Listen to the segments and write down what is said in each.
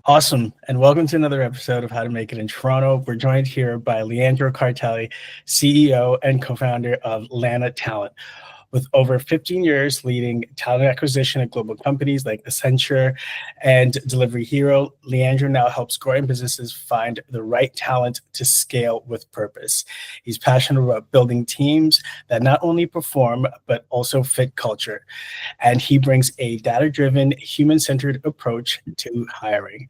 Awesome. And welcome to another episode of How to Make It in Toronto. We're joined here by Leandro Cartelli, CEO and co-founder of Lana Talent. With over 15 years leading talent acquisition at global companies like Accenture and DeliveryHero, Leandro now helps growing businesses find the right talent to scale with purpose. He's passionate about building teams that not only perform, but also fit culture. And he brings a data-driven, human-centered approach to hiring.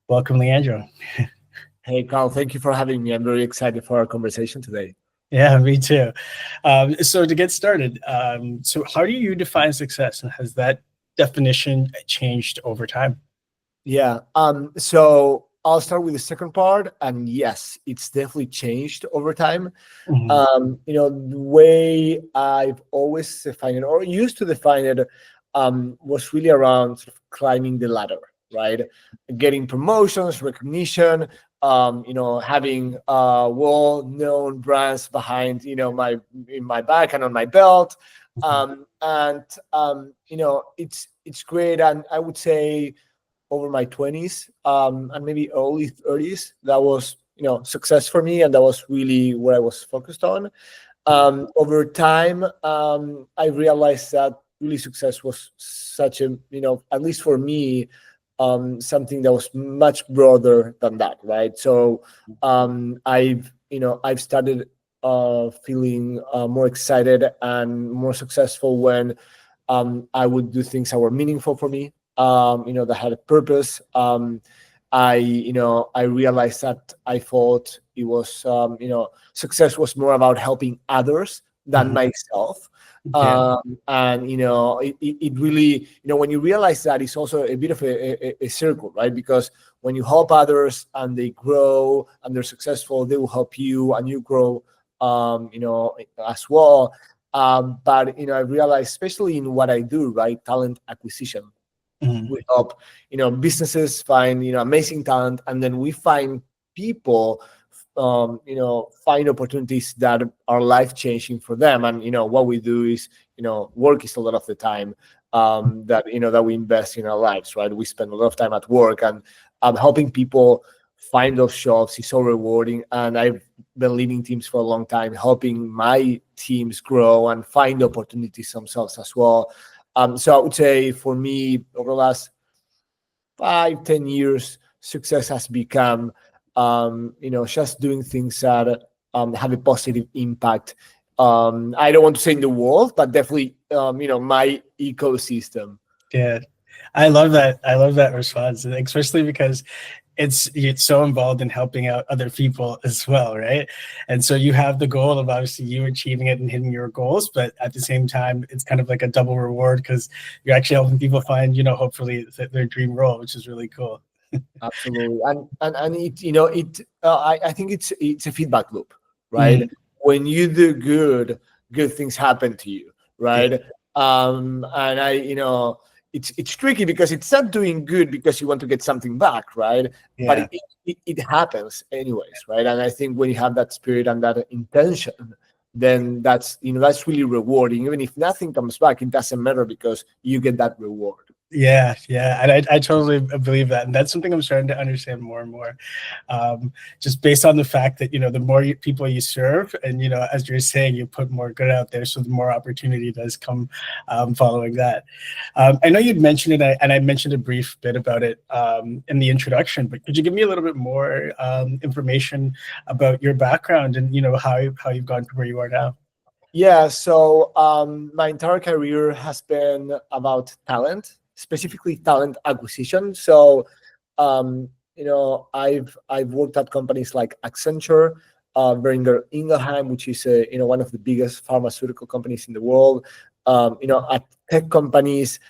Welcome, Leandro. Hey, Carl, thank you for having me. I'm very excited for our conversation today. Yeah, me too. So to get started, so how do you define success, and has that definition changed over time? Yeah. So I'll start with the second part, and yes, it's definitely changed over time. Mm-hmm. The way I've always defined it, or used to define it, was really around sort of climbing the ladder, right? Getting promotions, recognition, having well-known brands behind, in my back and on my belt. It's great. And I would say over my 20s and maybe early 30s, that was, success for me. And that was really what I was focused on. Over time, I realized that really success was such a, at least for me, something that was much broader than that, right? So I've started feeling more excited and more successful when I would do things that were meaningful for me, that had a purpose. I realized that I thought it was, success was more about helping others than myself. Yeah. It really, when you realize that, it's also a bit of a circle, right? Because when you help others and they grow and they're successful, they will help you and you grow, as well. But I realized, especially in what I do, right, talent acquisition, we help, businesses find, amazing talent, and then we find people find opportunities that are life-changing for them. And what we do is, work is a lot of the time that we invest in our lives, right? We spend a lot of time at work, and helping people find those jobs is so rewarding. And I've been leading teams for a long time, helping my teams grow and find opportunities themselves as well. So I would say for me, over the last 5-10 years, success has become just doing things that have a positive impact. I don't want to say in the world, but definitely, my ecosystem. Yeah, I love that. I love that response, especially because it's so involved in helping out other people as well, right? And so you have the goal of obviously you achieving it and hitting your goals, but at the same time, it's kind of like a double reward because you're actually helping people find, hopefully their dream role, which is really cool. Absolutely. And I think it's a feedback loop, right? When you do good things happen to you, right? It's tricky because it's not doing good because you want to get something back, right? Yeah. But it happens anyways, right? And I think when you have that spirit and that intention, then that's really rewarding. Even if nothing comes back, it doesn't matter because you get that reward. Yeah, and I totally believe that, and that's something I'm starting to understand more and more, just based on the fact that the more people you serve, and as you're saying, you put more good out there, so the more opportunity does come following that. I know you'd mentioned it, and I mentioned a brief bit about it in the introduction, but could you give me a little bit more information about your background and how you've gotten to where you are now? Yeah, so my entire career has been about talent, specifically talent acquisition. So, I've worked at companies like Accenture, Boehringer Ingelheim, which is one of the biggest pharmaceutical companies in the world. At tech companies,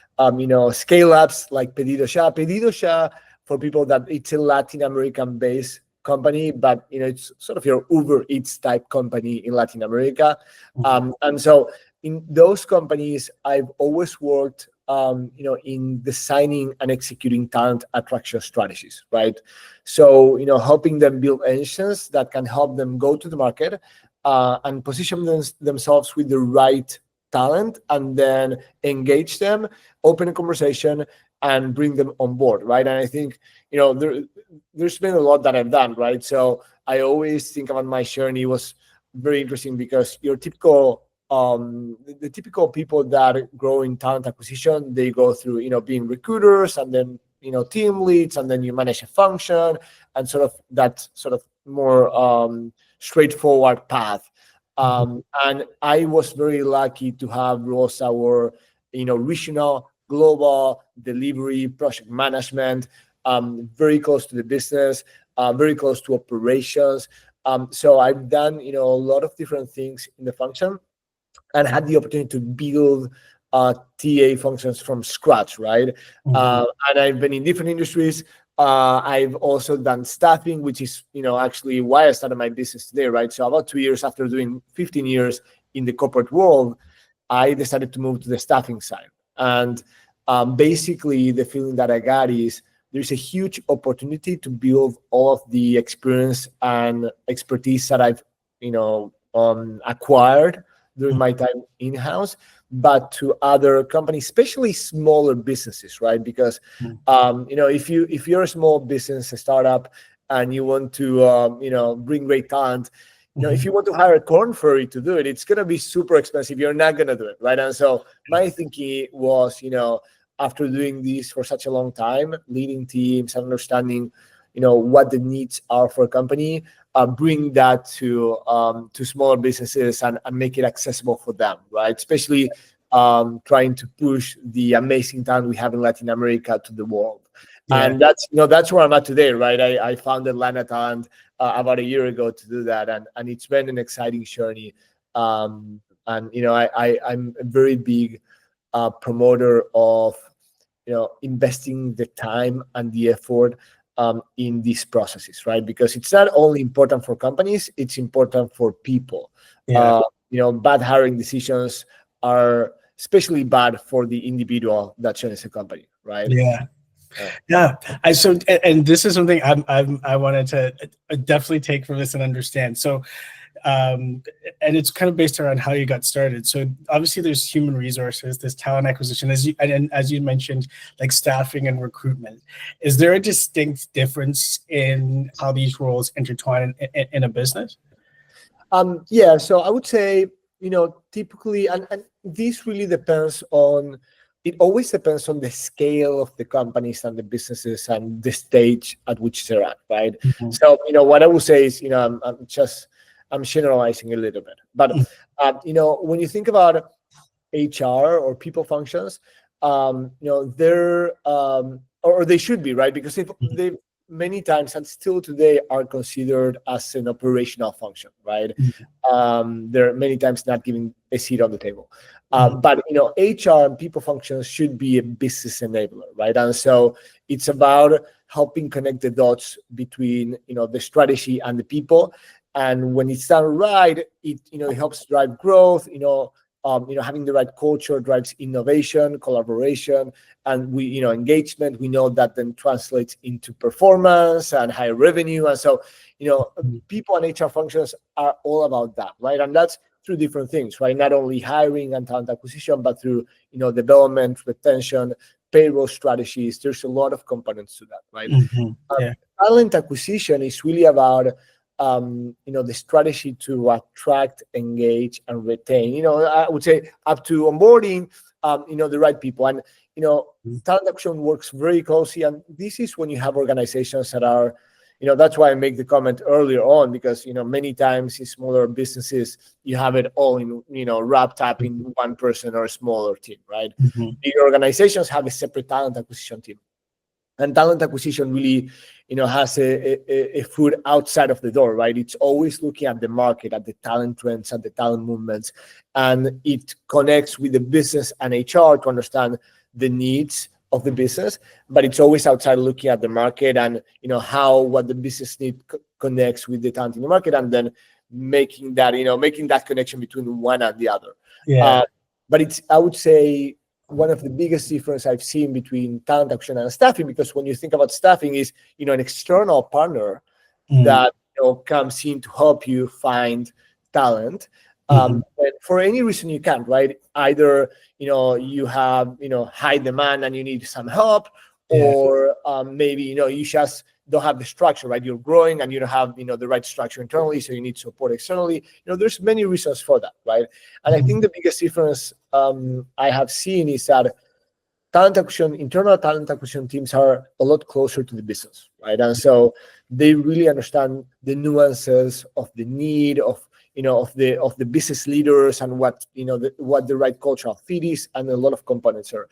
scale ups like PedidosYa. PedidosYa, for people that it's a Latin American based company, but it's sort of your Uber Eats type company in Latin America. And so in those companies, I've always worked, in designing and executing talent attraction strategies, right? So, helping them build engines that can help them go to the market and position themselves with the right talent, and then engage them, open a conversation, and bring them on board, right? And I think, there's been a lot that I've done, right? So I always think about my journey was very interesting because your typical the typical people that grow in talent acquisition, they go through, being recruiters, and then, team leads, and then you manage a function, and sort of that sort of more straightforward path. And I was very lucky to have roles that were, regional, global, delivery, project management, very close to the business, very close to operations. So I've done, a lot of different things in the function, and had the opportunity to build TA functions from scratch, right? And I've been in different industries. I've also done staffing, which is, actually why I started my business today, right? So about 2 years after doing 15 years in the corporate world, I decided to move to the staffing side. And basically, the feeling that I got is there's a huge opportunity to build all of the experience and expertise that I've, acquired during my time in-house, but to other companies, especially smaller businesses, right? Because if you're a small business, a startup, and you want to bring great talent, if you want to hire a corn fairy to do it, it's going to be super expensive. You're not going to do it, right? And so my thinking was, after doing this for such a long time, leading teams, understanding, what the needs are for a company, bring that to smaller businesses and make it accessible for them, right? Especially trying to push the amazing talent we have in Latin America to the world. Yeah. And that's where I'm at today, right? I founded Lana Talent about a year ago to do that, and it's been an exciting journey. And I'm a very big promoter of investing the time and the effort in these processes, right? Because it's not only important for companies, it's important for people. Yeah. Bad hiring decisions are especially bad for the individual that joins a company, right? Yeah. And this is something I wanted to definitely take from this and understand. So, and it's kind of based around how you got started. So obviously there's human resources, there's talent acquisition, as you mentioned, like staffing and recruitment. Is there a distinct difference in how these roles intertwine in a business? Yeah, so I would say, typically, and this really depends on, it always depends on the scale of the companies and the businesses and the stage at which they're at, right? So, what I would say is, I'm generalizing a little bit, but when you think about HR or people functions, they're or they should be, right? Because they many times and still today are considered as an operational function, right? They're many times not giving a seat on the table. But HR and people functions should be a business enabler, right? And so it's about helping connect the dots between the strategy and the people. And when it's done right, it helps drive growth. Having the right culture drives innovation, collaboration, and engagement. We know that then translates into performance and higher revenue. And so, people and HR functions are all about that, right? And that's through different things, right? Not only hiring and talent acquisition, but through development, retention, payroll strategies. There's a lot of components to that, right? Talent acquisition is really about the strategy to attract, engage, and retain. I would say up to onboarding, the right people. And talent acquisition works very closely. And this is when you have organizations that are, that's why I make the comment earlier on, because many times in smaller businesses you have it all in wrapped up in one person or a smaller team, right? Big organizations have a separate talent acquisition team. And talent acquisition really, has a foot outside of the door, right? It's always looking at the market, at the talent trends, at the talent movements, and it connects with the business and HR to understand the needs of the business. But it's always outside looking at the market and how what the business need connects with the talent in the market, and then making that connection between one and the other. But it's, I would say, one of the biggest difference I've seen between talent acquisition and staffing, because when you think about staffing is, an external partner that comes in to help you find talent. But for any reason you can't, right? Either you have high demand and you need some help, or maybe you just don't have the structure, right? You're growing and you don't have the right structure internally, so you need support externally. There's many reasons for that, right? And I think the biggest difference I have seen is that internal talent acquisition teams are a lot closer to the business, right? And so they really understand the nuances of the need of the business leaders and what what the right cultural fit is, and a lot of components are.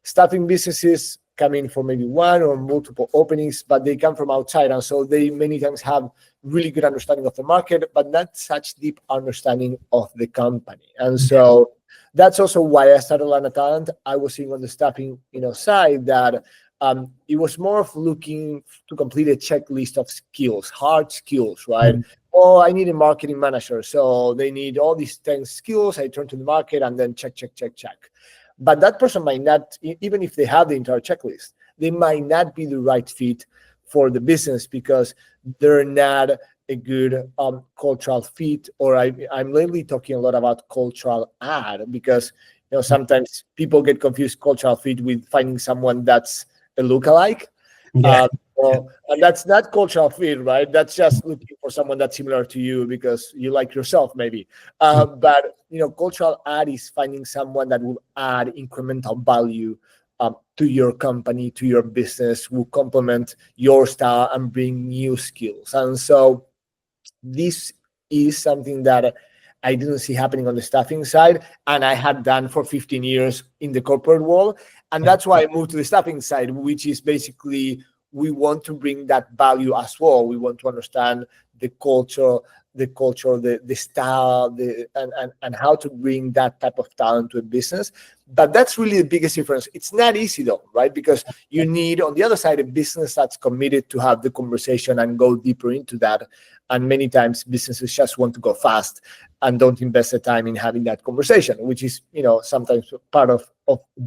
Staffing businesses come in for maybe one or multiple openings, but they come from outside, and so they many times have really good understanding of the market, but not such deep understanding of the company. And so that's also why I started Lana Talent. I was seeing on the staffing side that it was more of looking to complete a checklist of skills, hard skills, right? Oh, I need a marketing manager, so they need all these 10 skills. I turn to the market and then check. But that person might not, even if they have the entire checklist, they might not be the right fit for the business because they're not a good cultural fit. Or I'm lately talking a lot about cultural add, because sometimes people get confused cultural fit with finding someone that's a lookalike. And that's not cultural fit, right? That's just looking for someone that's similar to you because you like yourself, maybe. But cultural add is finding someone that will add incremental value to your company, to your business, will complement your style and bring new skills. And so this is something that I didn't see happening on the staffing side, and I had done for 15 years in the corporate world. And that's why I moved to the staffing side, which is basically we want to bring that value as well. We want to understand the culture, the style, and how to bring that type of talent to a business. But that's really the biggest difference. It's not easy though, right? Because you need, on the other side, a business that's committed to have the conversation and go deeper into that. And many times businesses just want to go fast and don't invest the time in having that conversation, which is, sometimes part of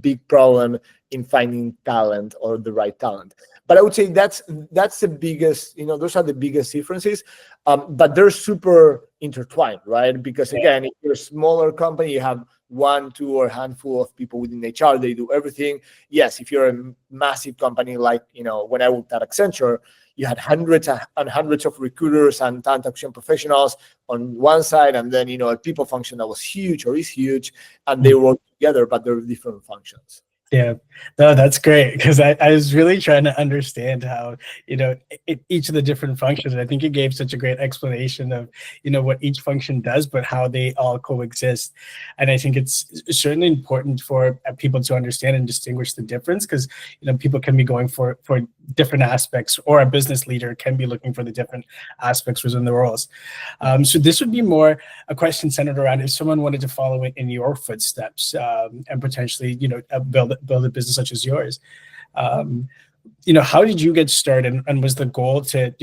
big problem in finding talent or the right talent. But I would say that's the biggest, those are the biggest differences. But they're super intertwined, right? Because again, if you're a smaller company, you have 1, 2, or a handful of people within HR, they do everything. Yes, if you're a massive company like, when I worked at Accenture, you had hundreds and hundreds of recruiters and talent acquisition professionals on one side, and then, a people function that was huge or is huge, and they work together, but they're different functions. Yeah, no, that's great, because I was really trying to understand how, each of the different functions. And I think you gave such a great explanation of, what each function does, but how they all coexist. And I think it's certainly important for people to understand and distinguish the difference, because, people can be going for different aspects, or a business leader can be looking for the different aspects within the roles. So this would be more a question centered around if someone wanted to follow it in your footsteps, and potentially, build a business such as yours. How did you get started, and was the goal to,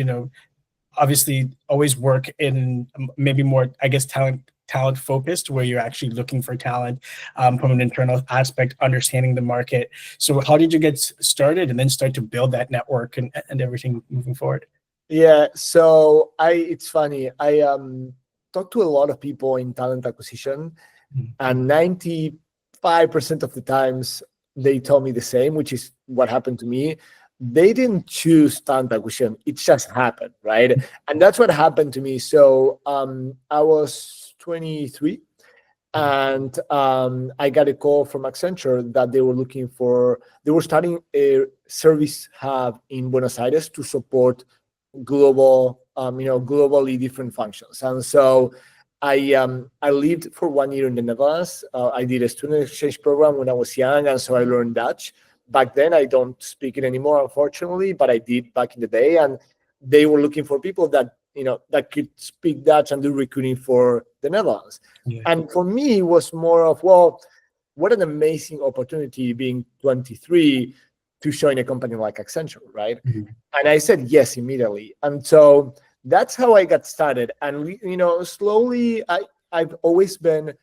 obviously always work in maybe more, I guess, talent focused, where you're actually looking for talent from an internal aspect, understanding the market. So how did you get started and then start to build that network and everything moving forward? Yeah, so it's funny. I talked to a lot of people in talent acquisition, and 95% of the times they told me the same, which is what happened to me. They didn't choose talent acquisition; it just happened, right? And that's what happened to me. So I was 23, and I got a call from Accenture that they were starting a service hub in Buenos Aires to support globally different functions. And so I lived for 1 year in the Netherlands. I did a student exchange program when I was young, and so I learned Dutch. Back then, I don't speak it anymore, unfortunately, but I did back in the day. And they were looking for people that that could speak Dutch and do recruiting for the Netherlands. Yeah. And for me, it was more of, well, what an amazing opportunity being 23 to join a company like Accenture, right? And I said yes immediately. And so that's how I got started. And slowly, I've always been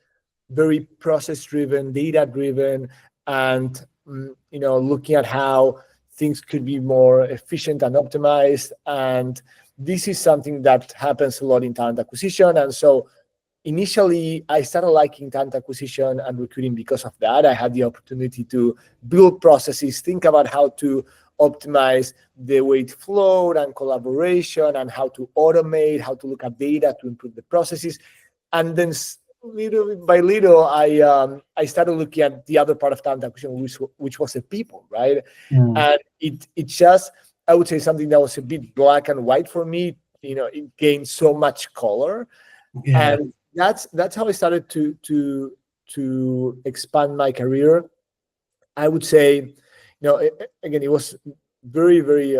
very process-driven, data-driven, and looking at how things could be more efficient and optimized. And this is something that happens a lot in talent acquisition. And so initially, I started liking talent acquisition and recruiting because of that. I had the opportunity to build processes, think about how to optimize the way it flowed and collaboration, and how to automate, how to look at data to improve the processes. And then little by little, I started looking at the other part of talent acquisition, which was the people, right? And it just, I would say, something that was a bit black and white for me. It gained so much color, and that's how I started to expand my career. I would say, again, it was very, very,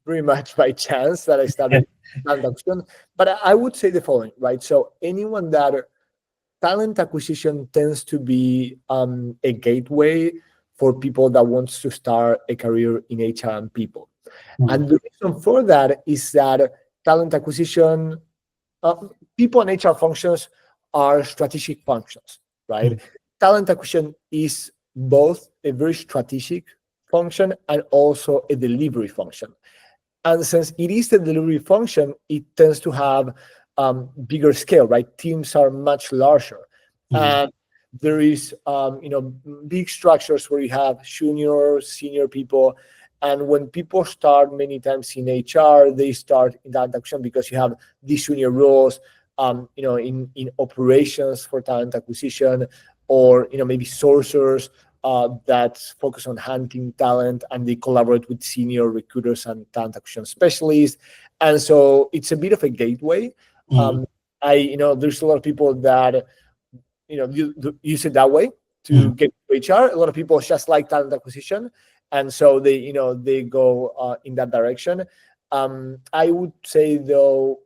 very much by chance that I started talent acquisition. But I would say the following, right? So anyone that talent acquisition tends to be a gateway for people that wants to start a career in HR and people. And the reason for that is that talent acquisition, people and HR functions are strategic functions, right? Talent acquisition is both a very strategic function and also a delivery function. And since it is a delivery function, it tends to have bigger scale, right? Teams are much larger. And there is, big structures where you have junior, senior people. And when people start many times in HR, they start in talent acquisition because you have these junior roles, in operations for talent acquisition, or, maybe sourcers that focus on hunting talent, and they collaborate with senior recruiters and talent acquisition specialists. And so it's a bit of a gateway. There's a lot of people that, use it that way to get to HR. A lot of people just like talent acquisition, and so they go in that direction. I would say, though,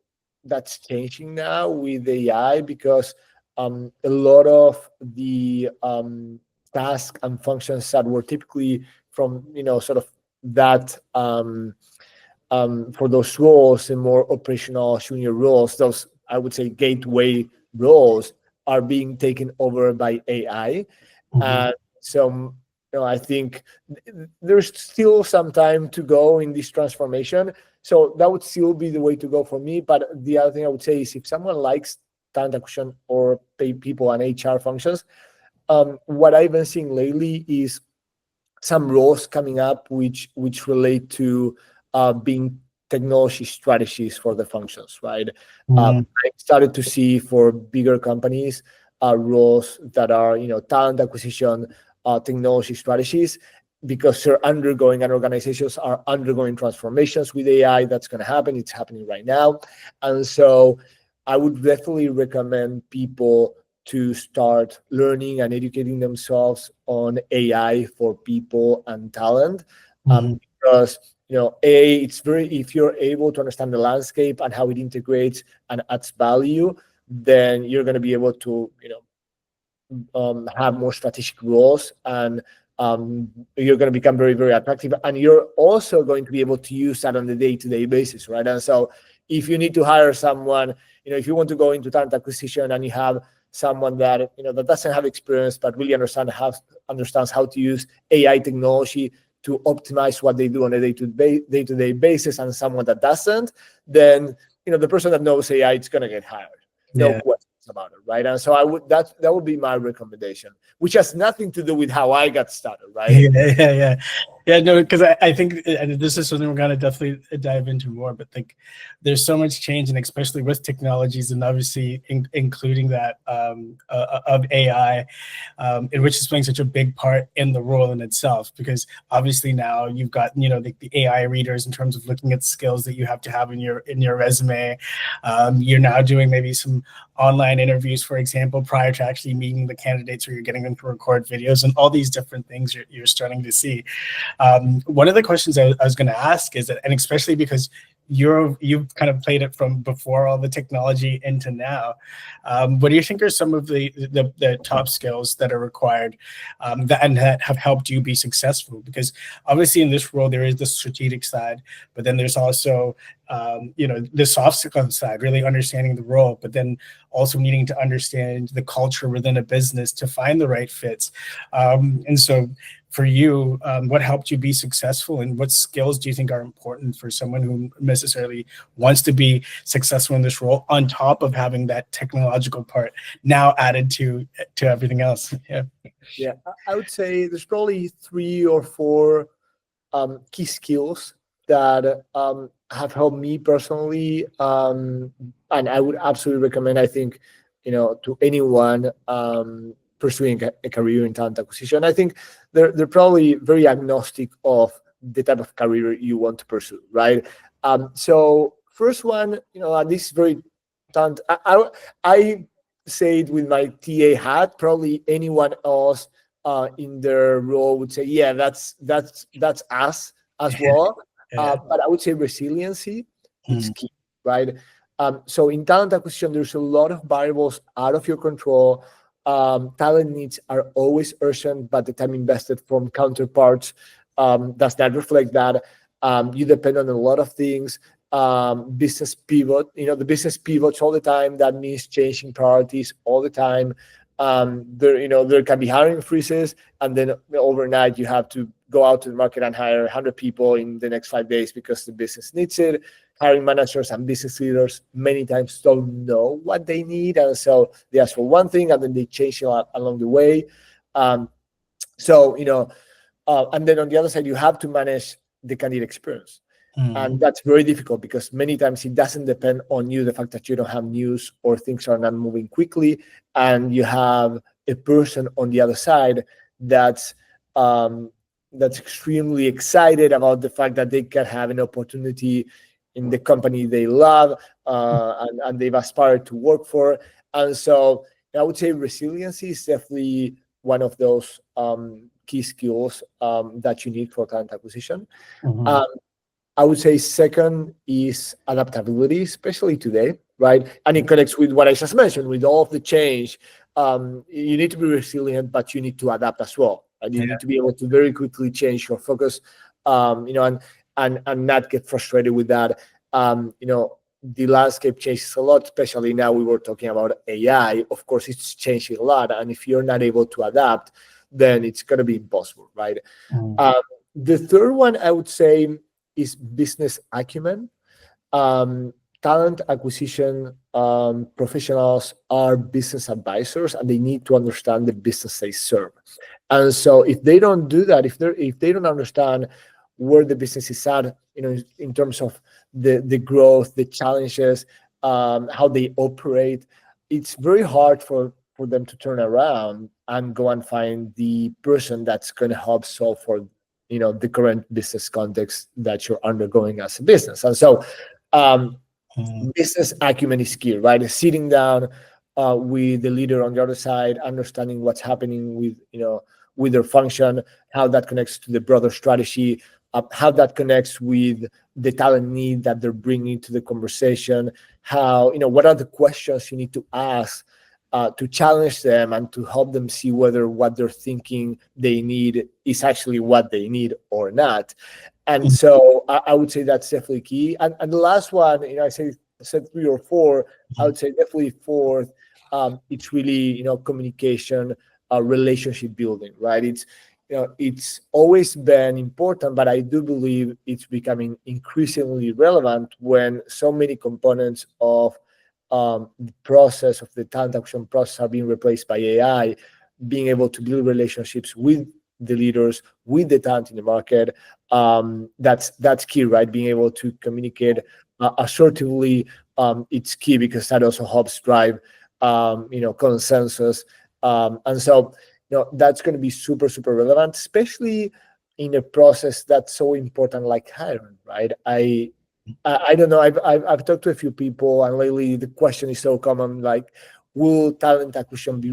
that's changing now with AI, because a lot of the tasks and functions that were typically from sort of that for those roles, and more operational junior roles, those, I would say, gateway roles, are being taken over by AI. And so I think there's still some time to go in this transformation. So that would still be the way to go for me. But the other thing I would say is, if someone likes talent acquisition or pay people and HR functions, what I've been seeing lately is some roles coming up which relate to being technology strategies for the functions, right? I started to see for bigger companies roles that are, talent acquisition, technology strategies, because they're undergoing, and organizations are undergoing transformations with AI. That's going to happen. It's happening right now. And so I would definitely recommend people to start learning and educating themselves on AI for people and talent, because if you're able to understand the landscape and how it integrates and adds value, then you're going to be able to have more strategic roles, and you're going to become very, very attractive, and you're also going to be able to use that on a day-to-day basis, right? And so if you need to hire someone, if you want to go into talent acquisition and you have someone that that doesn't have experience but really understands how to use AI technology to optimize what they do on a day-to-day basis, and someone that doesn't, then the person that knows AI is going to get hired, no questions about it, right? And so that would be my recommendation, which has nothing to do with how I got started, right? No, because I think, and this is something we're going to definitely dive into more, but there's so much change, and especially with technologies, and obviously including that of AI, in which is playing such a big part in the role in itself, because obviously now you've got the AI readers in terms of looking at skills that you have to have in your resume. You're now doing maybe some online interviews, for example, prior to actually meeting the candidates, where you're getting them to record videos, and all these different things you're starting to see. One of the questions I was going to ask is that, and especially because you've kind of played it from before all the technology into now, what do you think are some of the top skills that are required that have helped you be successful? Because obviously in this role there is the strategic side, but then there's also the soft skill side, really understanding the role, but then also needing to understand the culture within a business to find the right fits. And so for you, what helped you be successful, and what skills do you think are important for someone who necessarily wants to be successful in this role, on top of having that technological part now added to everything else? Yeah, I would say there's probably 3 or 4 key skills that have helped me personally, and I would absolutely recommend, I think, to anyone pursuing a career in talent acquisition. I think they're probably very agnostic of the type of career you want to pursue, right? So first one, and this is very talent. I say it with my TA hat. Probably anyone else in their role would say, yeah, that's us as well. But I would say resiliency is key, right? So in talent acquisition, there's a lot of variables out of your control. Talent needs are always urgent, but the time invested from counterparts does not reflect that. You depend on a lot of things. Business pivot, the business pivots all the time. That means changing priorities all the time. There can be hiring freezes, and then overnight you have to go out to the market and hire 100 people in the next 5 days because the business needs it. Hiring managers and business leaders many times don't know what they need, and so they ask for one thing and then they change a lot along the way. And then on the other side, you have to manage the candidate experience. And that's very difficult because many times it doesn't depend on you, the fact that you don't have news or things are not moving quickly, and you have a person on the other side that's extremely excited about the fact that they can have an opportunity in the company they love and they've aspired to work for. And so I would say resiliency is definitely one of those key skills that you need for talent acquisition. I would say second is adaptability, especially today, right? And it connects with what I just mentioned, with all of the change. You need to be resilient, but you need to adapt as well. And you need to be able to very quickly change your focus, and not get frustrated with that. The landscape changes a lot, especially now. We were talking about AI. Of course, it's changing a lot. And if you're not able to adapt, then it's going to be impossible, right? The third one, I would say, is business acumen. Talent acquisition professionals are business advisors, and they need to understand the business they serve. And so if they don't do that, if they don't understand where the business is at, in terms of the growth, the challenges, how they operate, it's very hard for them to turn around and go and find the person that's going to help solve for the current business context that you're undergoing as a business. And so business acumen is key, right? Sitting down with the leader on the other side, understanding what's happening with their function, how that connects to the broader strategy, how that connects with the talent need that they're bringing to the conversation, what are the questions you need to ask to challenge them and to help them see whether what they're thinking they need is actually what they need or not. And so I would say that's definitely key. And the last one, I said 3 or 4. I would say definitely fourth. It's really communication, relationship building, right? It's always been important, but I do believe it's becoming increasingly relevant when so many components of the process of the talent acquisition process are being replaced by AI. Being able to build relationships with the leaders, with the talent in the market, that's key, right? Being able to communicate assertively, it's key because that also helps drive consensus, and so that's going to be super, super relevant, especially in a process that's so important like hiring, right? I don't know. I've talked to a few people, and lately the question is so common, like, will talent acquisition be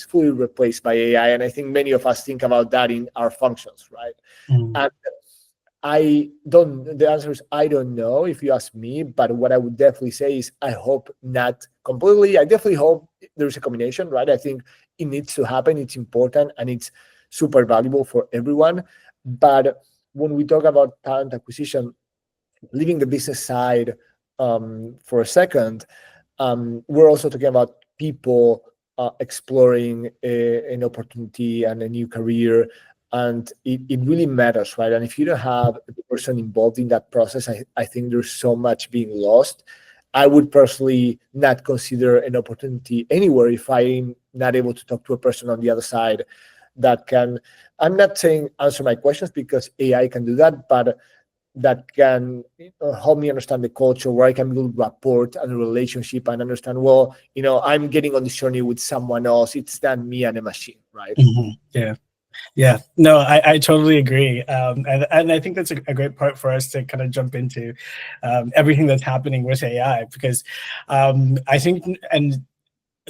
fully replaced by AI? And I think many of us think about that in our functions, right? And the answer is I don't know, if you ask me, but what I would definitely say is I hope not completely. I definitely hope there's a combination, right? I think it needs to happen. It's important and it's super valuable for everyone. But when we talk about talent acquisition, leaving the business side for a second, we're also talking about people exploring an opportunity and a new career. and it really matters, right? And if you don't have the person involved in that process, I think there's so much being lost. I would personally not consider an opportunity anywhere if I'm not able to talk to a person on the other side that can, I'm not saying answer my questions, because AI can do that, but that can help me understand the culture, where I can build rapport and a relationship and understand, well, I'm getting on this journey with someone else. It's not me and a machine, right? Yeah. Yeah, no, I totally agree. And I think that's a great part for us to kind of jump into everything that's happening with AI, because I think, and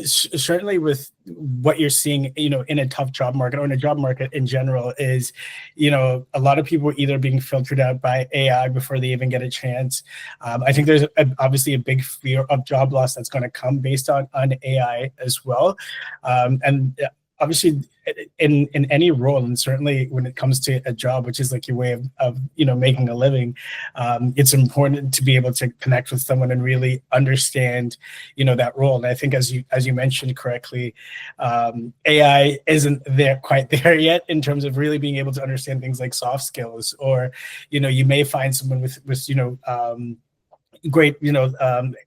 certainly with what you're seeing, in a tough job market or in a job market in general, is, a lot of people are either being filtered out by AI before they even get a chance. I think there's obviously a big fear of job loss that's going to come based on AI as well. And obviously in any role, and certainly when it comes to a job, which is like your way of making a living, it's important to be able to connect with someone and really understand that role. And I think, as you mentioned correctly, AI isn't quite there yet in terms of really being able to understand things like soft skills, or you may find someone with great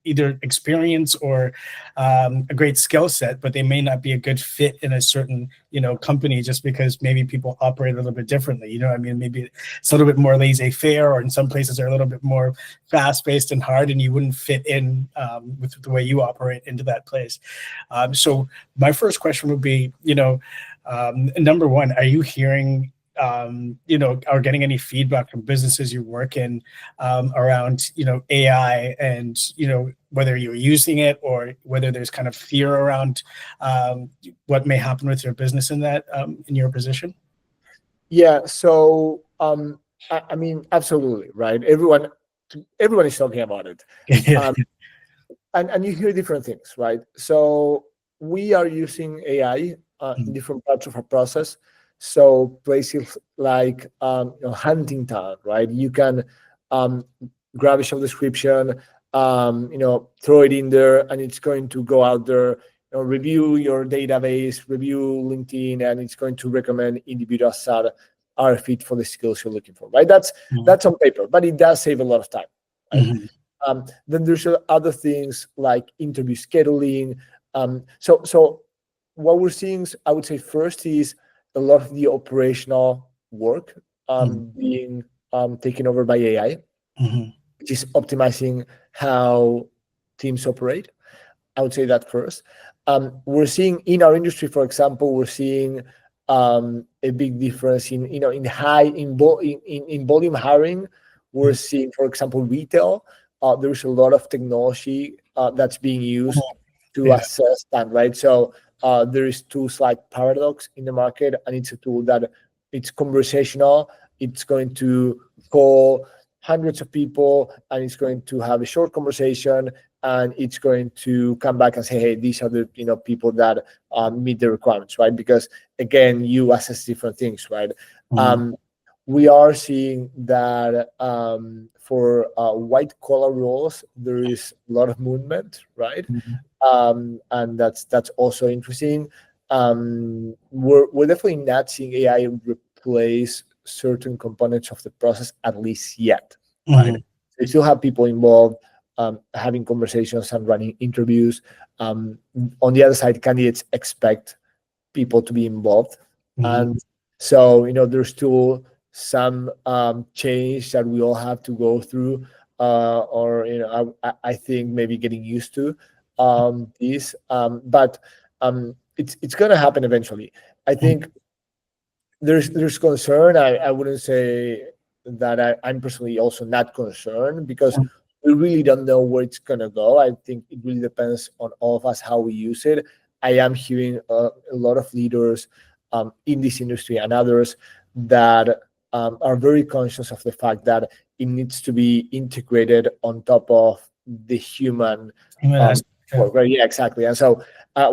either experience or a great skill set, but they may not be a good fit in a certain company, just because maybe people operate a little bit differently. Maybe it's a little bit more laissez-faire, or in some places they're a little bit more fast-paced and hard, and you wouldn't fit in with the way you operate into that place. So my first question would be, number one, are you hearing or getting any feedback from businesses you work in around AI, and whether you're using it, or whether there's kind of fear around what may happen with your business in that in your position? Yeah, so I mean, absolutely, right? Everyone is talking about it. And you hear different things, right? So we are using AI in different parts of our process. So places like hunting talent, right? You can grab a job description, throw it in there, and it's going to go out there, review your database, review LinkedIn, and it's going to recommend individuals that are fit for the skills you're looking for, right? That's on paper, but it does save a lot of time, right? Then there's other things like interview scheduling. So what we're seeing, I would say, first is a lot of the operational work being taken over by AI, which is optimizing how teams operate. I would say that first. We're seeing in our industry, for example, we're seeing a big difference in volume hiring. We're seeing, for example, retail. There's a lot of technology that's being used to assess that, right? So there is tools like Paradox in the market, and it's a tool that it's conversational. It's going to call hundreds of people, and it's going to have a short conversation, and it's going to come back and say, hey, these are the people that meet the requirements, right? Because again, you assess different things, right? We are seeing that for white collar roles, there is a lot of movement, right? And that's also interesting. We're definitely not seeing AI replace certain components of the process, at least yet. Right? You still have people involved, having conversations and running interviews. On the other side, candidates expect people to be involved, and so there's still some change that we all have to go through, or I think maybe getting used to this, but it's going to happen eventually. I think there's concern. I wouldn't say that I'm personally also not concerned, because we really don't know where it's going to go. I think it really depends on all of us how we use it. I am hearing a lot of leaders in this industry and others that are very conscious of the fact that it needs to be integrated on top of the human work, right? Yeah, exactly. And so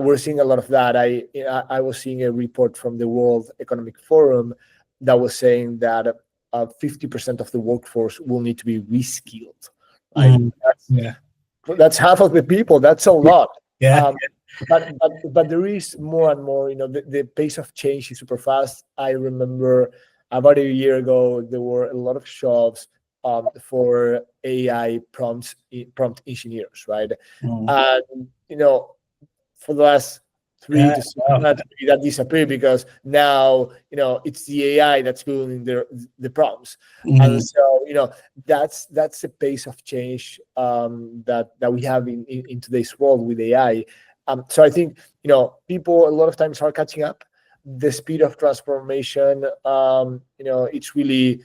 we're seeing a lot of that. I was seeing a report from the World Economic Forum that was saying that 50% of the workforce will need to be reskilled. Right? That's half of the people. That's a lot. but there is more and more. The pace of change is super fast. I remember about a year ago there were a lot of jobs for AI prompt engineers, right? Mm. And for the last 3 to 6 Wow. months, maybe that disappeared because now it's the AI that's building the prompts, and Mm. so that's the pace of change that we have in today's world with AI. So I think people a lot of times are catching up. The speed of transformation, it's really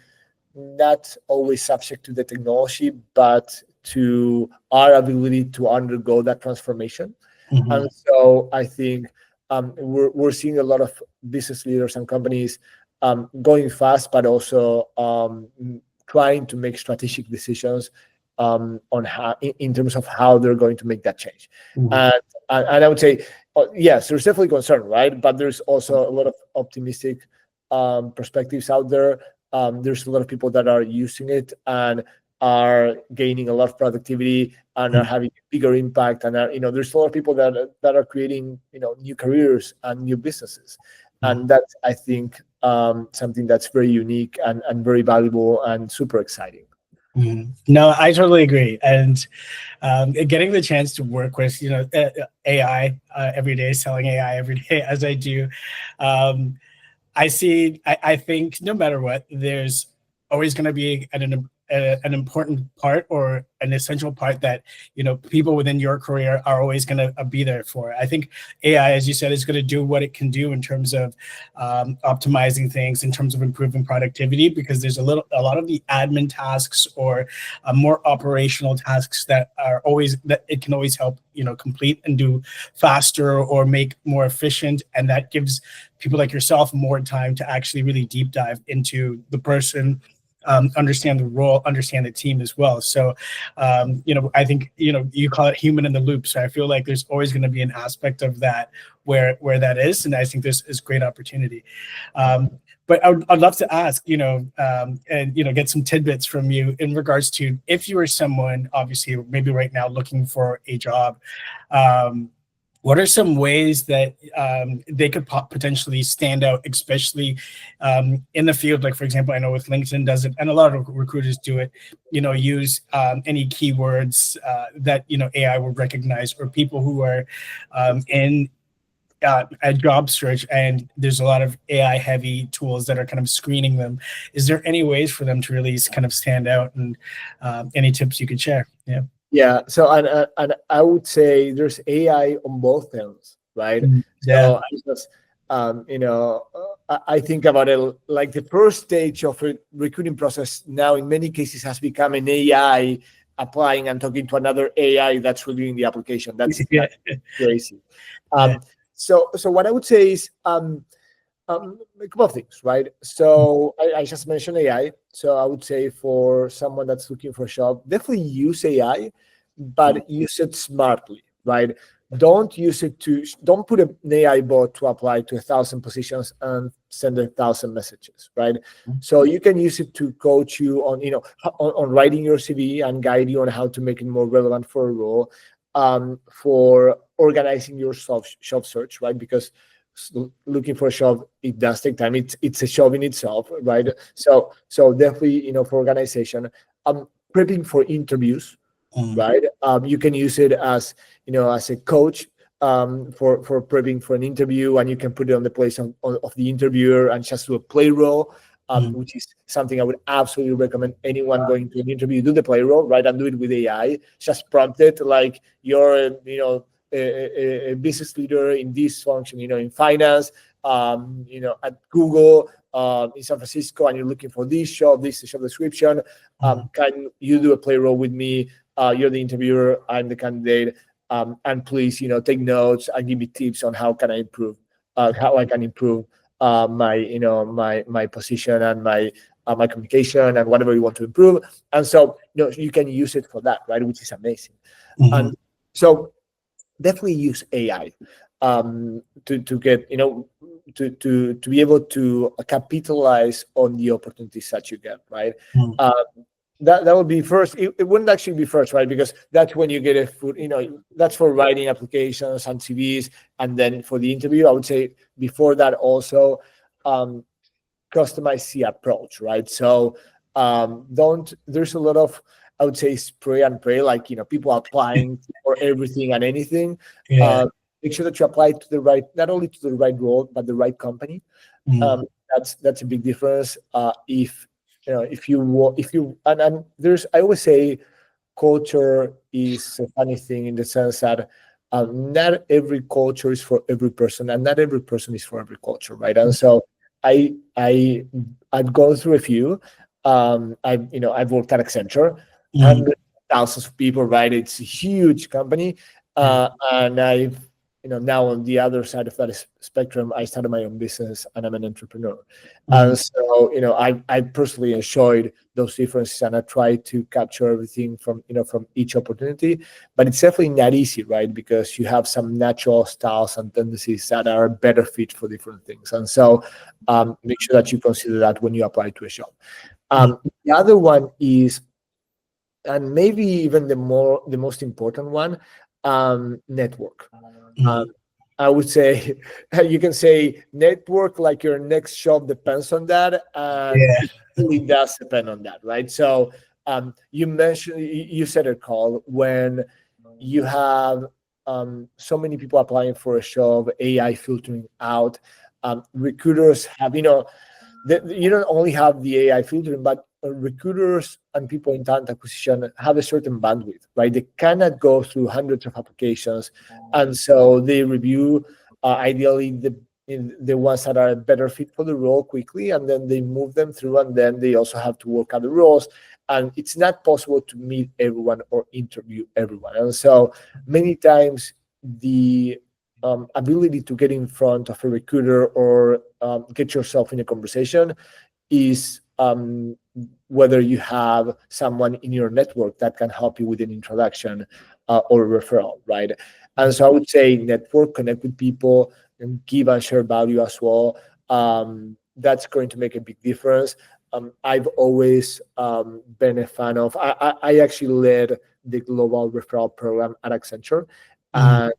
not always subject to the technology, but to our ability to undergo that transformation. Mhm. And so I think we're seeing a lot of business leaders and companies going fast, but also trying to make strategic decisions on how, in terms of how they're going to make that change. Mhm. And I would say, yes, there's definitely concern, right? But there's also a lot of optimistic perspectives out there. There's a lot of people that are using it and are gaining a lot of productivity and are having a bigger impact. And there's a lot of people that are creating new careers and new businesses. And that's, I think, something that's very unique and very valuable and super exciting. No, I totally agree. And getting the chance to work with, AI every day, selling AI every day as I do, I think no matter what, there's always going to be an important part or an essential part that people within your career are always going to be there for. I think AI, as you said, is going to do what it can do in terms of optimizing things, in terms of improving productivity, because there's a lot of the admin tasks or more operational tasks that it can always help complete and do faster or make more efficient, and that gives people like yourself more time to actually really deep dive into the person, understand the role, understand the team as well. So, I think, you call it human in the loop. So I feel like there's always going to be an aspect of that where that is. And I think this is great opportunity. But I'd love to ask, and, get some tidbits from you in regards to if you were someone, obviously, maybe right now looking for a job, what are some ways that they could potentially stand out, especially in the field? Like, for example, I know with LinkedIn does it, and a lot of recruiters do it, use any keywords that, AI will recognize, or people who are in a job search, and there's a lot of AI heavy tools that are kind of screening them. Is there any ways for them to really kind of stand out, and any tips you could share? Yeah. Yeah. So and I would say there's AI on both ends, right? Yeah. So I think about it like the first stage of a recruiting process now in many cases has become an AI applying and talking to another AI that's reviewing the application. That's crazy. Yeah. So what I would say is a couple of things, right? So I just mentioned AI. So I would say for someone that's looking for a job, definitely use AI, but use it smartly, right? Don't put an AI bot to apply to 1,000 positions and send 1,000 messages, right? So you can use it to coach you on writing your CV and guide you on how to make it more relevant for a role, for organizing your job search, right? Because looking for a job, it does take time. It's a job in itself, right? So definitely, for organization, prepping for interviews, right? You can use it as a coach for prepping for an interview, and you can put it on the place of the interviewer and just do a play role, which is something I would absolutely recommend anyone going to an interview do the play role, right? And do it with AI. Just prompt it like you're a business leader in this function, in finance, at Google, in San Francisco, and you're looking for this job description. Can you do a play role with me? You're the interviewer, I'm the candidate, and please, take notes and give me tips on how can I improve, my position and my communication and whatever you want to improve. And so, you can use it for that, right? Which is amazing. And so definitely use AI to get to be able to capitalize on the opportunities that you get, right? That would be first. It wouldn't actually be first, right? Because that's when you get a food, that's for writing applications and CVs. And then for the interview, I would say before that also, customize the approach, right? So there's a lot of, I would say, spray and pray, like, people applying for everything and anything. Yeah. Make sure that you apply to the right, not only to the right role, but the right company. Mhm. That's a big difference. If you and there's, I always say, culture is a funny thing in the sense that not every culture is for every person, and not every person is for every culture, right? And so I've gone through a few. I've worked at Accenture, Mhm. hundreds of thousands of people, right? It's a huge company, and I've now on the other side of that spectrum, I started my own business and I'm an entrepreneur. Mhm. And so, I personally enjoyed those differences, and I try to capture everything from each opportunity. But it's definitely not easy, right? Because you have some natural styles and tendencies that are better fit for different things. And so, make sure that you consider that when you apply to a job. The other one is, and maybe even the most important one, network. Mhm. I would say you can say network like your next job depends on that, and Yeah. it really does depend on that, right? So you said it, Carl, when you have so many people applying for a job, AI filtering out, recruiters have, you don't only have the AI filtering, but recruiters and people in talent acquisition have a certain bandwidth, right? They cannot go through hundreds of applications, and so they review ideally the ones that are a better fit for the role quickly, and then they move them through, and then they also have to work out the roles, and it's not possible to meet everyone or interview everyone, and so many times the ability to get in front of a recruiter or get yourself in a conversation is whether you have someone in your network that can help you with an introduction or a referral, right? And so I would say network, connect with people, and give and share value as well. That's going to make a big difference. I've always been a fan of, I actually led the global referral program at Accenture. Mhm. And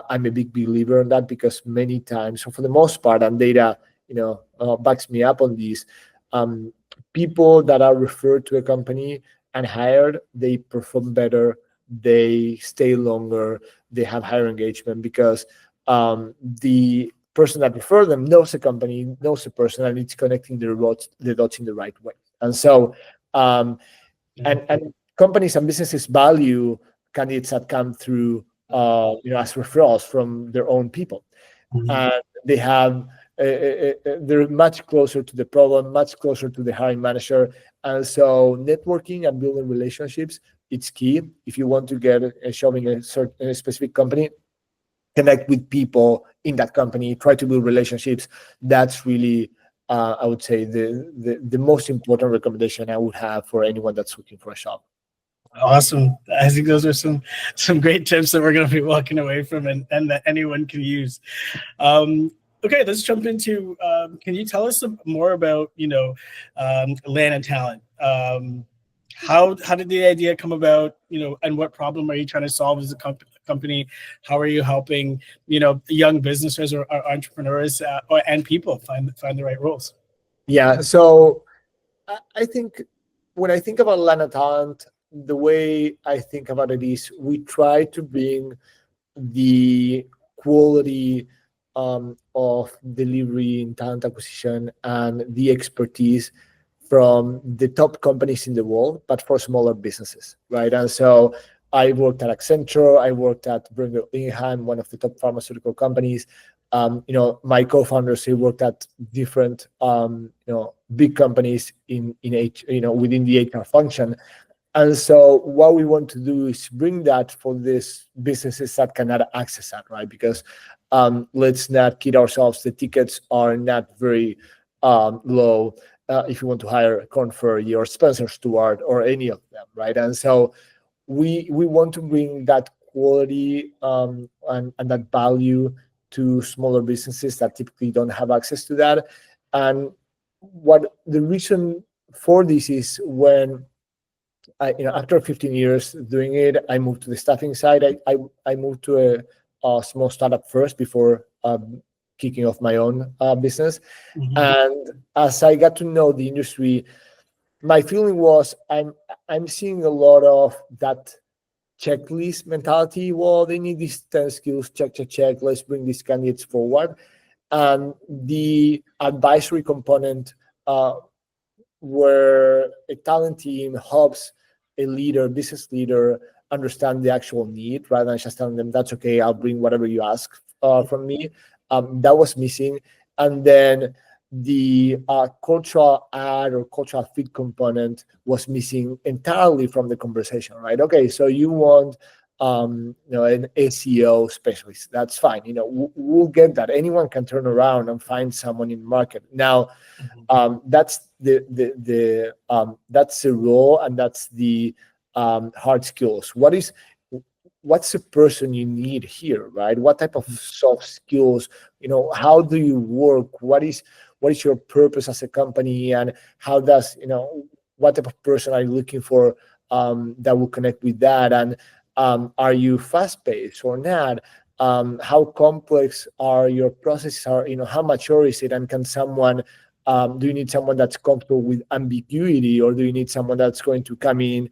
I'm a big believer in that because many times, so for the most part, and data, backs me up on this, um, people that are referred to a company and hired, they perform better, they stay longer, they have higher engagement because the person that referred them knows the company, knows the person, and it's connecting the dots in the right way. And so, and companies and businesses value candidates that come through, as referrals from their own people, Mhm. and they have they're much closer to the problem, much closer to the hiring manager. And so networking and building relationships, it's key. If you want to get a job in a specific company, connect with people in that company, try to build relationships. That's really, I would say, the most important recommendation I would have for anyone that's looking for a job. Awesome. I think those are some great tips that we're going to be walking away from, and that anyone can use. Okay, let's jump into. Can you tell us some more about Lana Talent? How did the idea come about? And what problem are you trying to solve as a company? How are you helping young businesses or entrepreneurs and people find the right roles? Yeah. So I think when I think about Lana Talent, the way I think about it is we try to bring the quality of delivery in talent acquisition and the expertise from the top companies in the world, but for smaller businesses, right? And so I worked at Accenture, I worked at Boehringer Ingelheim, one of the top pharmaceutical companies. My co-founders, they worked at different, big companies within the HR function. And so what we want to do is bring that for these businesses that cannot access that, right? Because let's not kid ourselves, the tickets are not very low if you want to hire Corn Ferry or Spencer Stewart or any of them, right? And so we want to bring that quality and that value to smaller businesses that typically don't have access to that. And what the reason for this is when after 15 years doing it, I moved to the staffing side. I moved to a small startup first before kicking off my own business. Mhm. And as I got to know the industry, my feeling was I'm seeing a lot of that checklist mentality. Well, they need these 10 skills, check. Let's bring these candidates forward. And the advisory component, where a talent team helps a leader, business leader, understand the actual need rather than just telling them, that's okay, I'll bring whatever you ask from me. That was missing. And then the cultural add or cultural fit component was missing entirely from the conversation, right? Okay, so you want an SEO specialist. That's fine. We'll get that. Anyone can turn around and find someone in the market. Now, that's that's the role, and that's the hard skills. What's the person you need here, right? What type of soft skills? How do you work? What is your purpose as a company, and how does what type of person are you looking for that will connect with that? And are you fast paced or not? How complex are your processes? How mature is it? And can someone do you need someone that's comfortable with ambiguity, or do you need someone that's going to come in,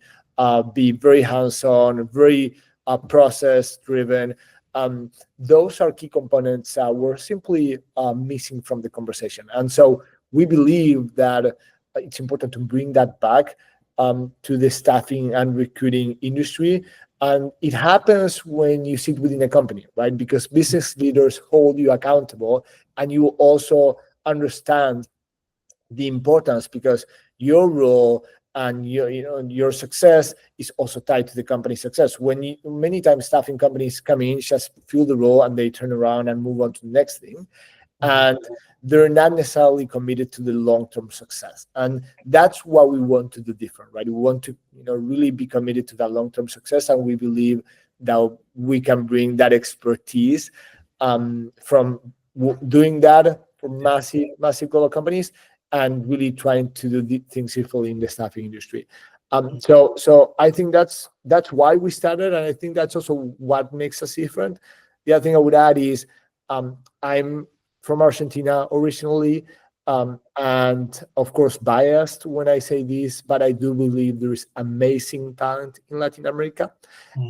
be very hands-on, very process-driven? Those are key components that were simply missing from the conversation. And so we believe that it's important to bring that back to the staffing and recruiting industry. And it happens when you sit within a company, right? Because business leaders hold you accountable, and you also understand the importance, because your role and your success is also tied to the company's success. Many times staffing companies come in, just fill the role, and they turn around and move on to the next thing, and they're not necessarily committed to the long-term success. And that's what we want to do different, right? We want to really be committed to that long-term success, and we believe that we can bring that expertise from doing that for massive global companies, and really trying to do the things differently in the staffing industry. So I think that's why we started, and I think that's also what makes us different. The other thing I would add is I'm from Argentina originally, and of course biased when I say this, but I do believe there is amazing talent in Latin America.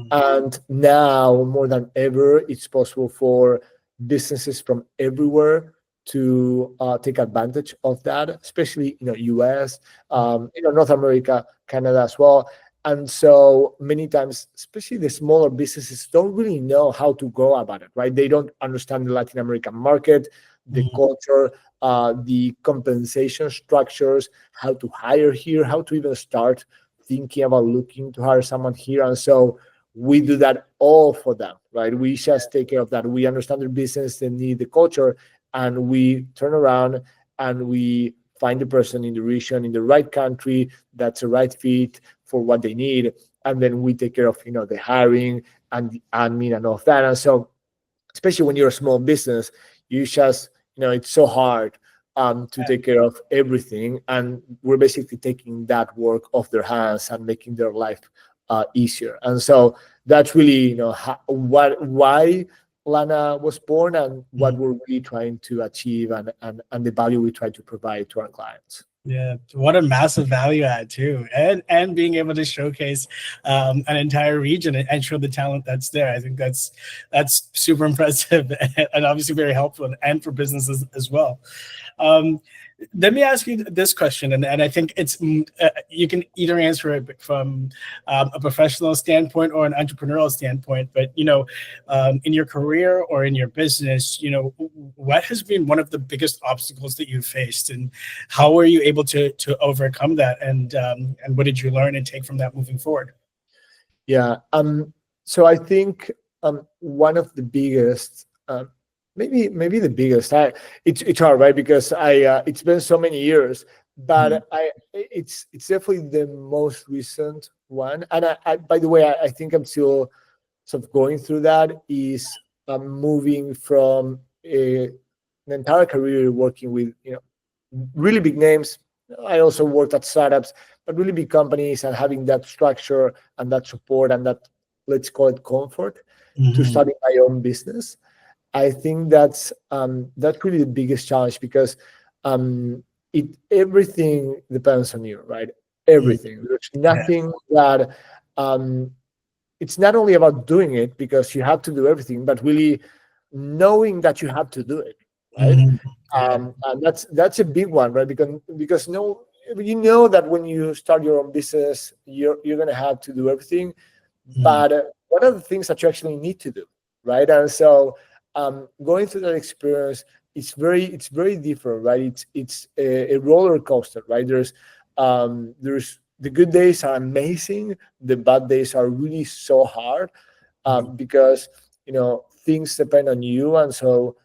And now more than ever, it's possible for businesses from everywhere to take advantage of that, especially US, North America, Canada as well. And so many times, especially the smaller businesses, don't really know how to go about it, right? They don't understand the Latin American market, the culture, the compensation structures, how to hire here, how to even start thinking about looking to hire someone here. And so we do that all for them, right? We just take care of that. We understand their business, they need the culture, and we turn around and we find the person in the region, in the right country, that's the right fit for what they need. And then we take care of, the hiring and the admin and all of that. And so, especially when you're a small business, you just, it's so hard to take care of everything. And we're basically taking that work off their hands and making their life easier. And so that's really, why Lana was born, and what we're really trying to achieve, and the value we try to provide to our clients. Yeah, what a massive value add too, and being able to showcase an entire region and show the talent that's there. I think that's super impressive and obviously very helpful, and for businesses as well. Let me ask you this question, and I think it's you can either answer it from a professional standpoint or an entrepreneurial standpoint. But in your career or in your business, what has been one of the biggest obstacles that you've faced, and how were you able to overcome that, and what did you learn and take from that moving forward? Yeah. So I think one of the biggest. Maybe the biggest. It's hard, right? Because it's been so many years, but it's definitely the most recent one. And I by the way, I think I'm still sort of going through that. Is moving from an entire career working with really big names. I also worked at startups, but really big companies, and having that structure and that support and that, let's call it, comfort to starting my own business. I think that's really the biggest challenge, because everything depends on you, right? Everything. There's nothing that it's not only about doing it, because you have to do everything, but really knowing that you have to do it, right? And that's a big one, right? Because you know that when you start your own business, you're gonna have to do everything, but what are the things that you actually need to do, right? And so going through that experience, it's very different, right? It's a roller coaster, right? There's the good days are amazing, the bad days are really so hard, because things depend on you. And so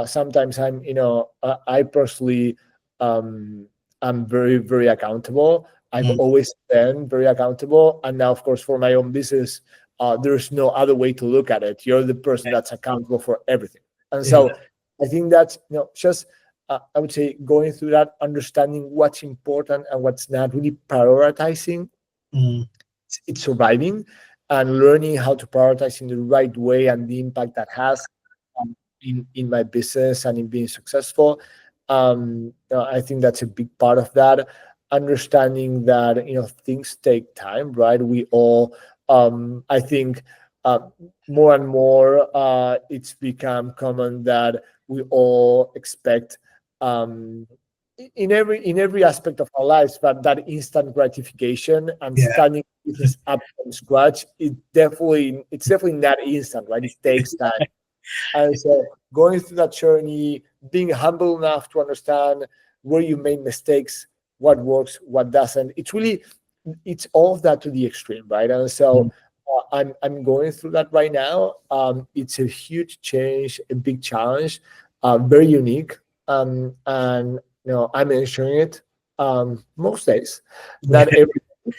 sometimes I personally I'm very, very accountable. I've always been very accountable, and now, of course, for my own business, there's no other way to look at it. You're the person that's accountable for everything. And so I think that's just I would say going through that, understanding what's important and what's not, really prioritizing. It's surviving and learning how to prioritize in the right way, and the impact that has in my business and in being successful. I think that's a big part of that. Understanding that things take time, right? We all, I think, more and more, it's become common that we all expect, in every aspect of our lives, but that instant gratification and starting business up from scratch, it's definitely not instant, right? It takes time. And so going through that journey, being humble enough to understand where you made mistakes, what works, what doesn't, it's all of that to the extreme, right? And so I'm going through that right now. It's a huge change, a big challenge, very unique, and I'm enjoying it most days, not every day.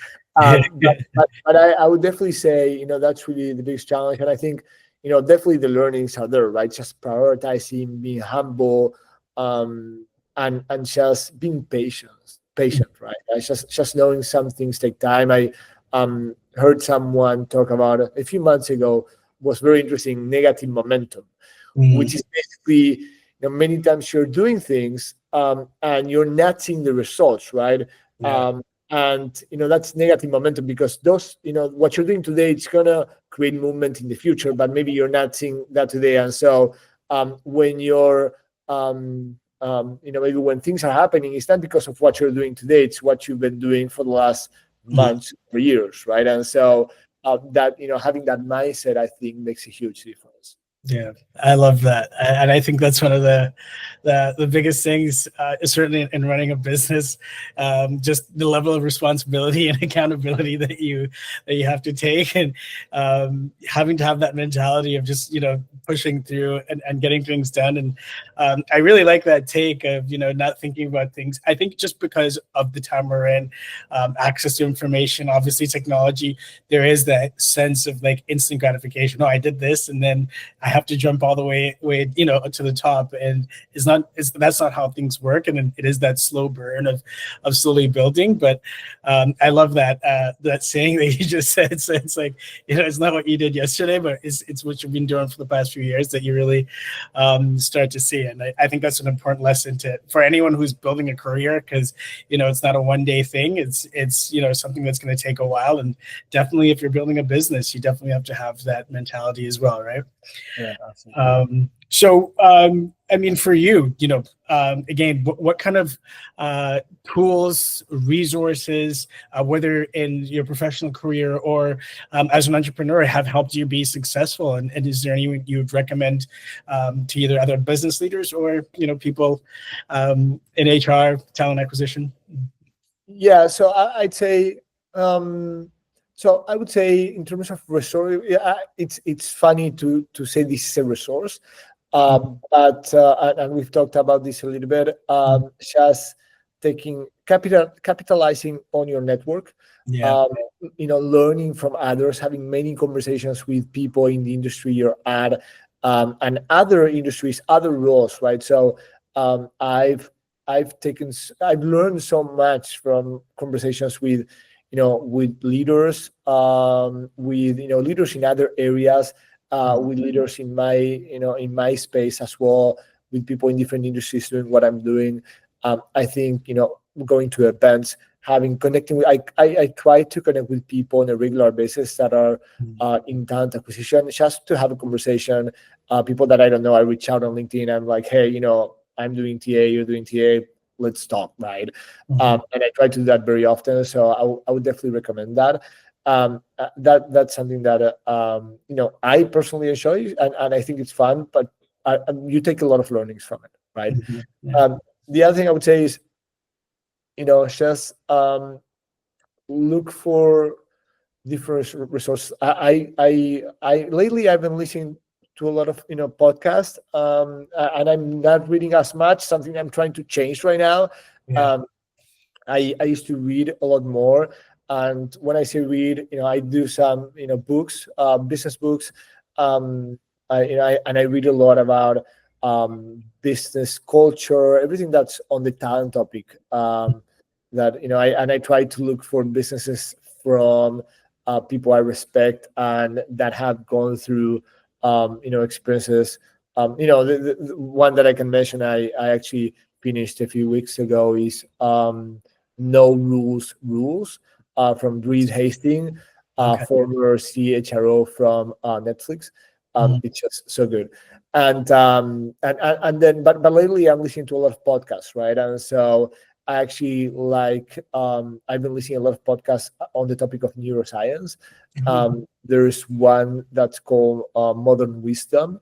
But I would definitely say that's really the biggest challenge. And I think definitely the learnings are there, right? Just prioritizing, being humble, and just being patient, right? Just knowing some things take time. I heard someone talk about a few months ago, was very interesting, negative momentum, which is basically many times you're doing things and you're not seeing the results, right? And that's negative momentum, because those what you're doing today, it's gonna create movement in the future, but maybe you're not seeing that today. And so when you're maybe when things are happening, it's not because of what you're doing today, it's what you've been doing for the last months or years, right? And so that having that mindset, I think, makes a huge difference. Yeah, I love that, and I think that's one of the biggest things, certainly in running a business. Just the level of responsibility and accountability that you have to take, and having to have that mentality of just pushing through and getting things done. And I really like that take of not thinking about things. I think just because of the time we're in, access to information, obviously technology, there is that sense of like instant gratification. Oh, I did this, and then I have to jump all the way to the top, and that's not how things work. And it is that slow burn of slowly building. But I love that saying that you just said. So it's like it's not what you did yesterday, but it's what you've been doing for the past few years that you really start to see. And I think that's an important lesson for anyone who's building a career, because it's not a one-day thing. It's something that's going to take a while. And definitely, if you're building a business, you definitely have to have that mentality as well, right? Yeah, absolutely. So, I mean, for you, again, what kind of tools, resources, whether in your professional career or as an entrepreneur, have helped you be successful? And is there anyone you would recommend to either other business leaders or people in HR, talent acquisition? Yeah, so I'd say. So I would say in terms of resource, it's funny to say this is a resource, but and we've talked about this a little bit. Just capitalizing on your network, learning from others, having many conversations with people in the industry you're at, and other industries, other roles, right? So I've I've learned so much from conversations with, with leaders, with, leaders in other areas, with leaders in my, in my space as well, with people in different industries doing what I'm doing. I think, going to events, connecting with, I try to connect with people on a regular basis that are in talent acquisition, just to have a conversation. People that I don't know, I reach out on LinkedIn. I'm like, hey, I'm doing TA, you're doing TA, let's talk, right? And I try to do that very often. So I would definitely recommend that. That's something that I personally enjoy, and I think it's fun, but you take a lot of learnings from it, right? The other thing I would say is, just look for different resources. I lately I've been listening to a lot of podcasts, and I'm not reading as much. Something I'm trying to change right now. I used to read a lot more, and when I say read, I do some books, business books. I read a lot about business culture, everything that's on the talent topic. That I try to look for businesses from people I respect and that have gone through experiences. The one that I can mention, I actually finished a few weeks ago, is No Rules from Reed Hastings, former CHRO from Netflix. It's just so good. And then but lately I'm listening to a lot of podcasts, right? And so I actually I've been listening to a lot of podcasts on the topic of neuroscience. There's one that's called Modern Wisdom.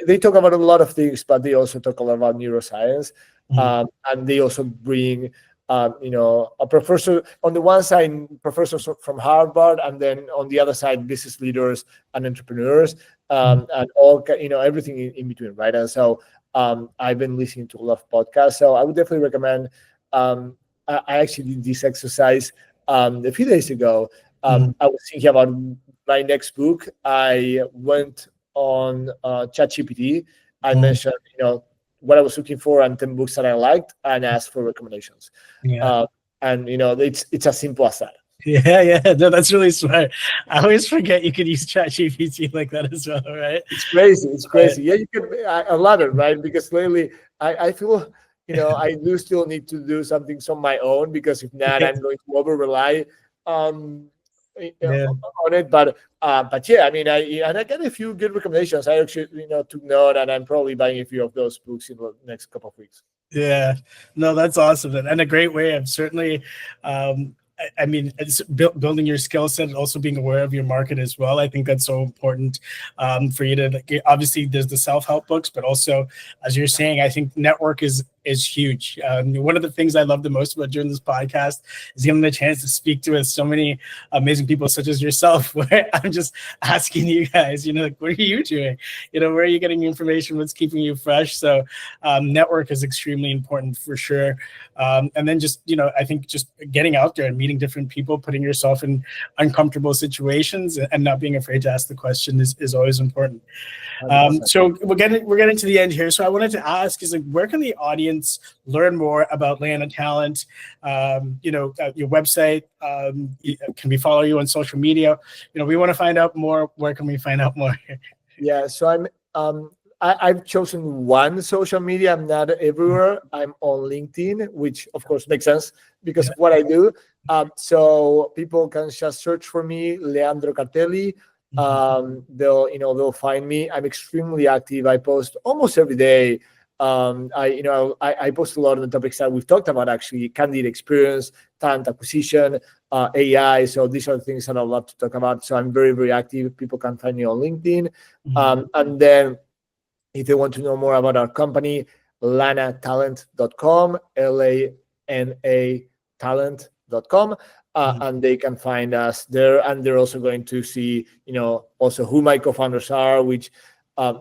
They talk about a lot of things, but they also talk a lot about neuroscience. And they also bring a professor on the one side, professors from Harvard, and then on the other side, business leaders and entrepreneurs, and all everything in between, right? And so I've been listening to a lot of podcasts, so I would definitely recommend. I actually did this exercise a few days ago. I was thinking about my next book. I went on ChatGPT. I mentioned what I was looking for and 10 books that I liked, and asked for recommendations. And it's as simple as that. Yeah, no, that's really smart. I always forget you could use ChatGPT like that as well, right? It's crazy. Yeah, you could. I love it, right? Because lately, I feel I do still need to do something on my own, because if not, I'm going to over rely on it. But yeah, I mean, I got a few good recommendations. I actually took note, and I'm probably buying a few of those books in the next couple of weeks. Yeah, no, that's awesome, and a great way of certainly. I mean, it's building your skill set and also being aware of your market as well. I think that's so important for you to obviously there's the self-help books, but also, as you're saying, I think network is huge. One of the things I love the most about doing this podcast is getting the chance to speak to so many amazing people such as yourself, where I'm just asking you guys, what are you doing? Where are you getting information? What's keeping you fresh? So network is extremely important for sure. And then just, I think just getting out there and meeting different people, putting yourself in uncomfortable situations and not being afraid to ask the question is always important. So we're getting to the end here. So I wanted to ask is where can the audience learn more about Lana Talent? Your website, can we follow you on social media? We want to find out more. Where can we find out more? Yeah, so I've chosen one social media. I'm not everywhere. I'm on LinkedIn, which of course makes sense because of what I do. So people can just search for me, Leandro Cartelli. They'll find me. I'm extremely active. I post almost every day. I post a lot on the topics that we've talked about, actually: candidate experience, talent acquisition, AI. So these are the things that I love to talk about. So I'm very, very active. People can find me on LinkedIn. And then if they want to know more about our company, lanatalent.com, LANA talent.com. And they can find us there. And they're also going to see, also who my co-founders are, which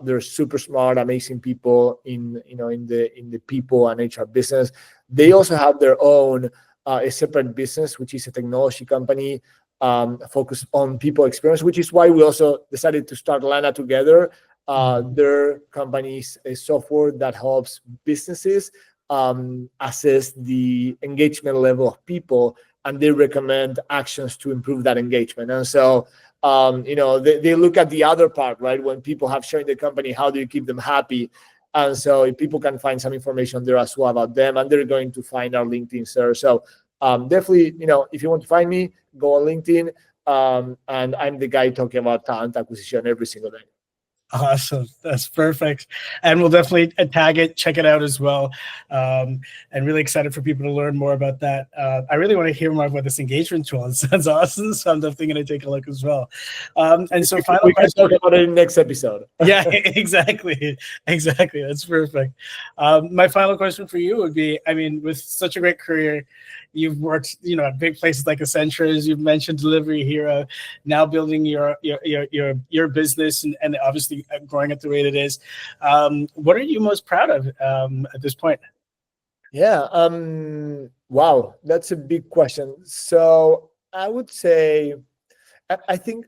they're super smart, amazing people in the people and HR business. They also have their own a separate business, which is a technology company focused on people experience, which is why we also decided to start Lana together. Their company is a software that helps businesses assess the engagement level of people, and they recommend actions to improve that engagement. And so, they look at the other part, right? When people have joined the company, how do you keep them happy? And so if people can find some information there as well about them, and they're going to find our LinkedIn there. So definitely, if you want to find me, go on LinkedIn. And I'm the guy talking about talent acquisition every single day. Awesome. That's perfect. And we'll definitely tag it, check it out as well. And really excited for people to learn more about that. I really want to hear more about this engagement tool. It sounds awesome. So I'm definitely going to take a look as well. And so we can talk about it in the next episode. Yeah, exactly. Exactly. That's perfect. My final question for you would be, I mean, with such a great career, you've worked, at big places like Accenture, as you've mentioned, DeliveryHero, now building your business and obviously growing at the rate it is. What are you most proud of at this point? Yeah. Wow, that's a big question. So I would say, I think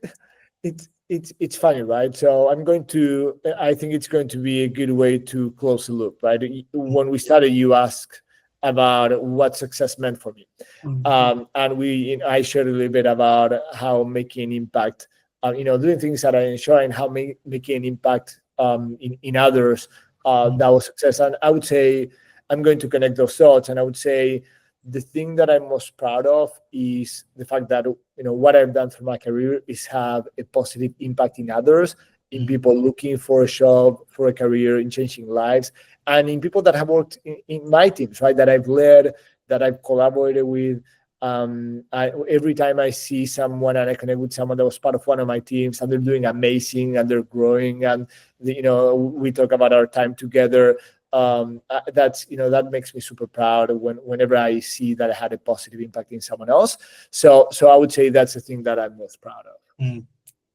it's funny, right? So I think it's going to be a good way to close the loop, right? When we started, you asked about what success meant for me. And I shared a little bit about how making an impact, doing things that I enjoy, and how making an impact in others, that was success. And I would say, I'm going to connect those thoughts, and I would say the thing that I'm most proud of is the fact that, what I've done through my career is have a positive impact in others, in people looking for a job, for a career, in changing lives, and in people that have worked in my teams, right? That I've led, that I've collaborated with. Every time I see someone and I connect with someone that was part of one of my teams, and they're doing amazing and they're growing, and we talk about our time together. That makes me super proud whenever I see that I had a positive impact in someone else. So I would say that's the thing that I'm most proud of.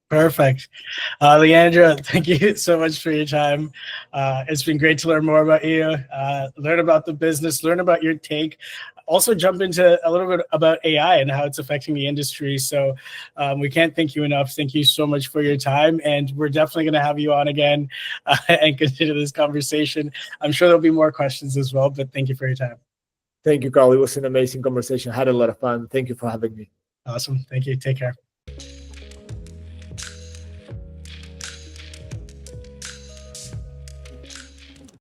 Perfect. Leandro, thank you so much for your time. It's been great to learn more about you, learn about the business, learn about your take. Also jump into a little bit about AI and how it's affecting the industry. So we can't thank you enough. Thank you so much for your time. And we're definitely going to have you on again and continue this conversation. I'm sure there'll be more questions as well, but thank you for your time. Thank you, Carl. It was an amazing conversation. I had a lot of fun. Thank you for having me. Awesome. Thank you. Take care.